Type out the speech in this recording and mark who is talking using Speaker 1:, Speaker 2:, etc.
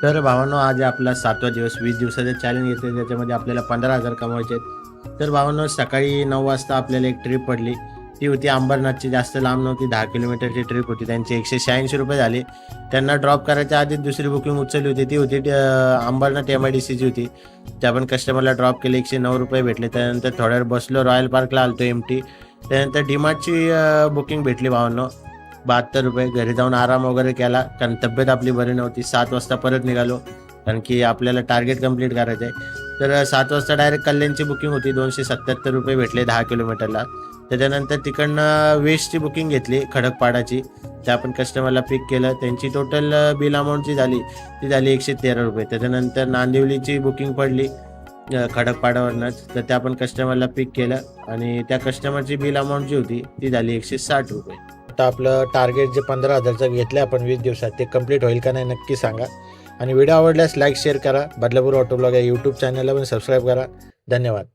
Speaker 1: तर भावांनो, आज आपला 7वा दिवस 20 दिवसाचा चॅलेंज येते, ज्याच्यामध्ये आपल्याला 15,000 कमवायचे आहेत. तर भावांनो, सकाळी 9 वाजता आपल्याला एक ट्रिप पडली. ती होती अंबरनाथची, जास्त लांब नव्हती, 10 किलोमीटरची ट्रिप होती. त्यांचे ₹186 झाले. त्यांना ड्रॉप करायच्या आधीच दुसरी बुकिंग उचलली होती, ती होती अंबरनाथ MIDCची होती. त्या पण कस्टमरला ड्रॉप केले, ₹109 भेटले. त्यानंतर थोड्या वेळ बसलो, रॉयल पार्कला आलतो एमटी. त्यानंतर डीमार्टची बुकिंग भेटली भावांनो, ₹72. घरी जाऊन आराम वगैरे केला, कारण तब्येत आपली बरी नव्हती. 7 वाजता परत निघालो, कारण की आपल्याला टार्गेट कंप्लीट करायचं आहे. तर 7 वाजता डायरेक्ट कल्याणची बुकिंग होती, ₹277 भेटले 10 किलोमीटरला. त्याच्यानंतर तिकडनं वेस्टची बुकिंग घेतली, खडकपाडाची. त्या पण कस्टमरला पिक केलं. त्यांची टोटल बिल अमाऊंट जी झाली ती झाली ₹113. त्याच्यानंतर नांदिवलीची बुकिंग पडली खडकपाड्यावरनंच, तर त्या पण कस्टमरला पिक केलं आणि त्या कस्टमरची बिल अमाऊंट जी होती ती झाली ₹160. आता आपलं टार्गेट जे 15,000चं घेतलं आपण 20 दिवसात, ते कंप्लीट होईल का नाही नक्की सांगा. आणि व्हिडिओ आवडल्यास लाईक शेअर करा. बदलापूर ऑटो ब्लॉग या यूट्यूब चॅनलला पण सबस्क्राईब करा. धन्यवाद.